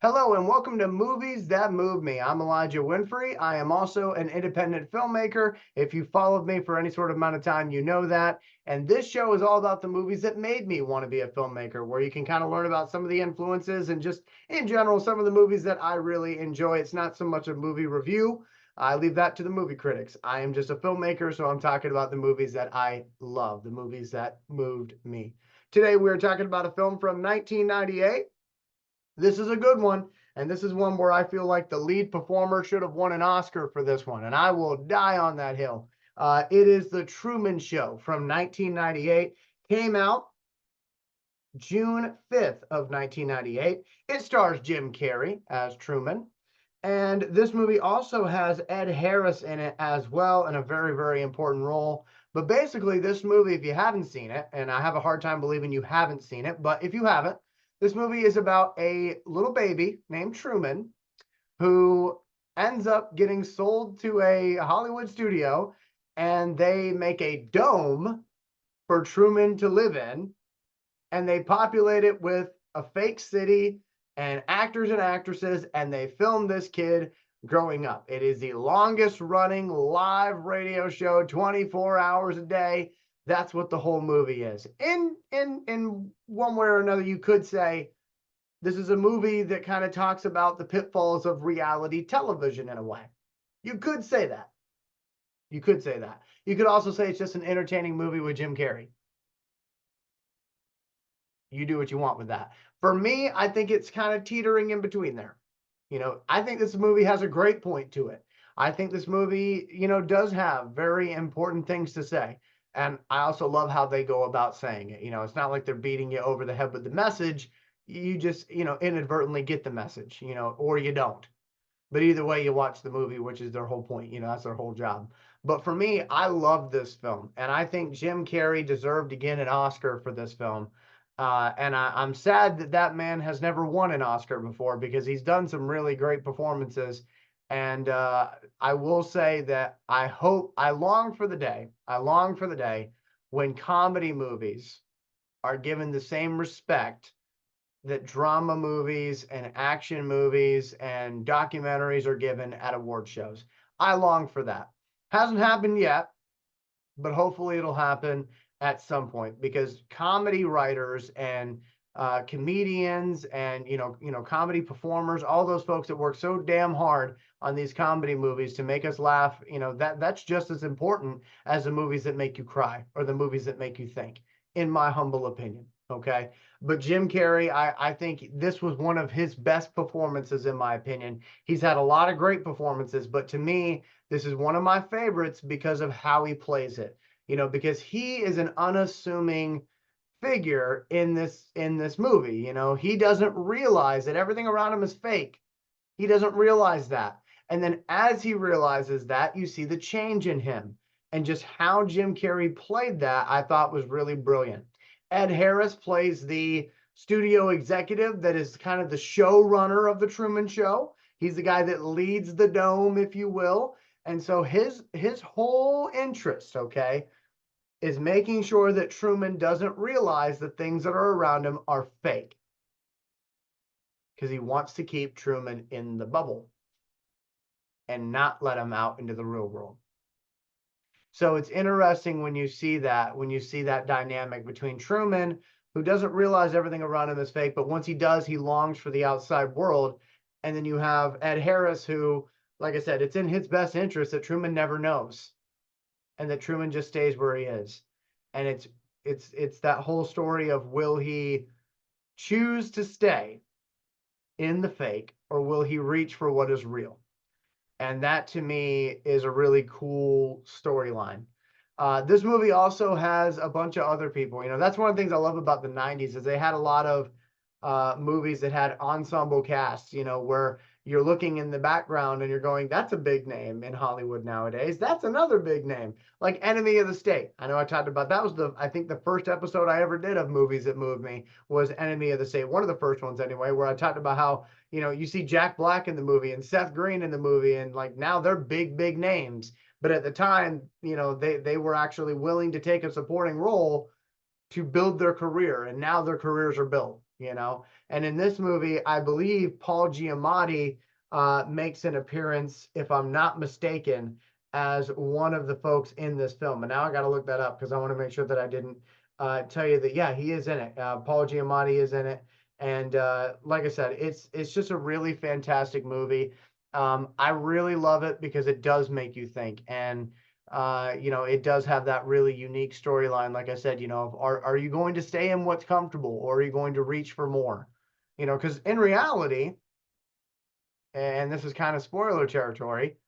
Hello and welcome to Movies That Move Me. I'm Elijah Winfrey. I am also an independent filmmaker. If you followed me for any sort of amount of time, you know that. And this show is all about the movies that made me want to be a filmmaker, where you can kind of learn about some of the influences and just in general, some of the movies that I really enjoy. It's not so much a movie review. I leave that to the movie critics. I am just a filmmaker, so I'm talking about the movies that I love, the movies that moved me. Today, we're talking about a film from 1998. This is a good one, and this is one where I feel like the lead performer should have won an Oscar for this one, and I will die on that hill. It is The Truman Show from 1998. Came out June 5th of 1998. It stars Jim Carrey as Truman. And this movie also has Ed Harris in it as well in a very, very important role. But basically, this movie, if you haven't seen it, and I have a hard time believing you haven't seen it, but if you haven't, this movie is about a little baby named Truman who ends up getting sold to a Hollywood studio, and they make a dome for Truman to live in, and they populate it with a fake city and actors and actresses, and they film this kid growing up. It is the longest running live radio show, 24 hours a day. That's what the whole movie is. In one way or another, you could say this is a movie that kind of talks about the pitfalls of reality television in a way. You could say that. You could say that. You could also say it's just an entertaining movie with Jim Carrey. You do what you want with that. For me, I think it's kind of teetering in between there. I think this movie has a great point to it. I think this movie, does have very important things to say. And I also love how they go about saying it. It's not like they're beating you over the head with the message. You just, inadvertently get the message, or you don't. But either way, you watch the movie, which is their whole point. That's their whole job. But for me, I love this film. And I think Jim Carrey deserved to get an Oscar for this film. And I'm sad that that man has never won an Oscar before because he's done some really great performances. And I will say that I long for the day when comedy movies are given the same respect that drama movies and action movies and documentaries are given at award shows. I long for that. Hasn't happened yet, but hopefully it'll happen at some point because comedy writers and comedians and comedy performers, all those folks that work so damn hard on these comedy movies to make us laugh, that's just as important as the movies that make you cry or the movies that make you think, in my humble opinion. Okay. But Jim Carrey, I think this was one of his best performances, in my opinion. He's had a lot of great performances, but to me, this is one of my favorites because of how he plays it. Because he is an unassuming figure in this movie. He doesn't realize that everything around him is fake. He doesn't realize that. And then as he realizes that, you see the change in him. And just how Jim Carrey played that, I thought was really brilliant. Ed Harris plays the studio executive that is kind of the showrunner of the Truman Show. He's the guy that leads the dome, if you will. And so his whole interest, okay, is making sure that Truman doesn't realize the things that are around him are fake. Because he wants to keep Truman in the bubble and not let him out into the real world. So it's interesting when you see that dynamic between Truman, who doesn't realize everything around him is fake, but once he does, he longs for the outside world. And then you have Ed Harris, who, like I said, it's in his best interest that Truman never knows and that Truman just stays where he is. And it's that whole story of, will he choose to stay in the fake or will he reach for what is real? And that to me is a really cool storyline. This movie also has a bunch of other people. That's one of the things I love about the 90s is they had a lot of movies that had ensemble casts, where you're looking in the background and you're going, that's a big name in Hollywood nowadays. That's another big name, like Enemy of the State. I know I talked about that was I think the first episode I ever did of movies that moved me was Enemy of the State. One of the first ones anyway, where I talked about how, you see Jack Black in the movie and Seth Green in the movie, and like now they're big, big names. But at the time, they were actually willing to take a supporting role to build their career, and now their careers are built. you know. And in this movie, I believe Paul Giamatti makes an appearance, if I'm not mistaken, as one of the folks in this film. And now I got to look that up because I want to make sure that I didn't tell you that, yeah, he is in it. Paul Giamatti is in it. And like I said, it's just a really fantastic movie. I really love it because it does make you think. And you know, it does have that really unique storyline. Like I said, you know, are you going to stay in what's comfortable, or are you going to reach for more? You know, because in reality, and this is kind of spoiler territory,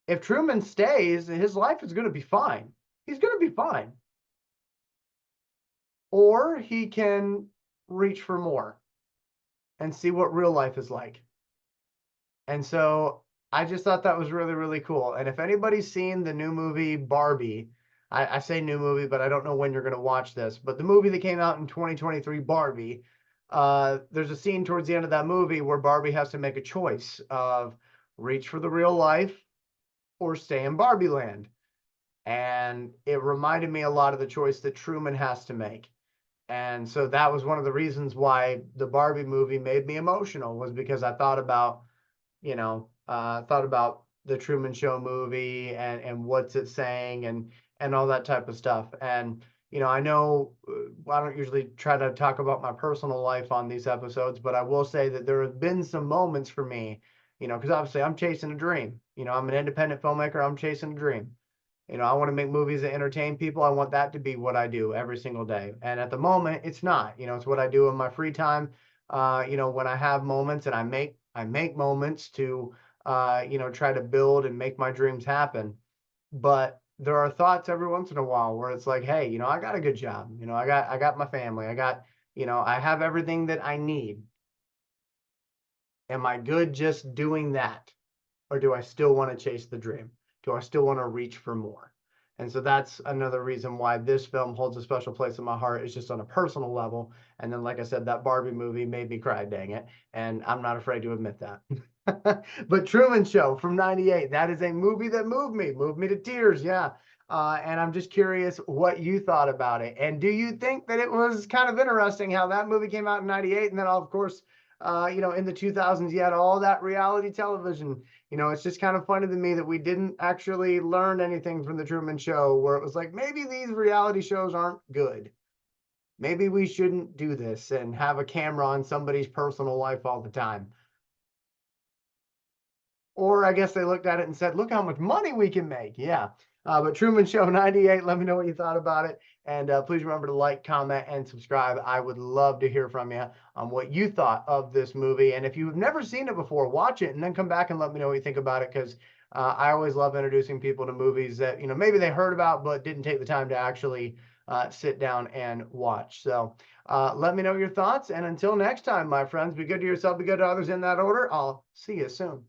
if Truman stays, his life is going to be fine. He's going to be fine. Or he can reach for more and see what real life is like. And so I just thought that was really, really cool. And if anybody's seen the new movie Barbie, I say new movie, but I don't know when you're going to watch this. But the movie that came out in 2023, Barbie, there's a scene towards the end of that movie where Barbie has to make a choice of reach for the real life or stay in Barbie land. And it reminded me a lot of the choice that Truman has to make. And so that was one of the reasons why the Barbie movie made me emotional, was because I thought about, you know, thought about the Truman Show movie and what's it saying and all that type of stuff. And you know, I know I don't usually try to talk about my personal life on these episodes, but I will say that there have been some moments for me, you know, because obviously I'm chasing a dream. You know, I'm an independent filmmaker. I'm chasing a dream. You know, I want to make movies that entertain people. I want that to be what I do every single day. And at the moment, it's not. You know, it's what I do in my free time. You know, when I have moments, and I make moments to you know, try to build and make my dreams happen. But there are thoughts every once in a while where it's like, hey, you know, I got a good job. You know, I got my family. I got, you know, I have everything that I need. Am I good just doing that? Or do I still want to chase the dream? Do I still want to reach for more? And so that's another reason why this film holds a special place in my heart, is just on a personal level. And then, like I said, that Barbie movie made me cry, dang it. And I'm not afraid to admit that. But Truman Show from 98, that is a movie that moved me to tears. Yeah. And I'm just curious what you thought about it. And do you think that it was kind of interesting how that movie came out in 98? And then, of course, you know, in the 2000s, you had all that reality television. You know, it's just kind of funny to me that we didn't actually learn anything from the Truman Show, where it was like, maybe these reality shows aren't good. Maybe we shouldn't do this and have a camera on somebody's personal life all the time. Or I guess they looked at it and said, look how much money we can make. Yeah. But Truman Show 98, let me know what you thought about it. And please remember to like, comment, and subscribe. I would love to hear from you on what you thought of this movie. And if you've never seen it before, watch it and then come back and let me know what you think about it. Because I always love introducing people to movies that, you know, maybe they heard about but didn't take the time to actually sit down and watch. So let me know your thoughts. And until next time, my friends, be good to yourself, be good to others in that order. I'll see you soon.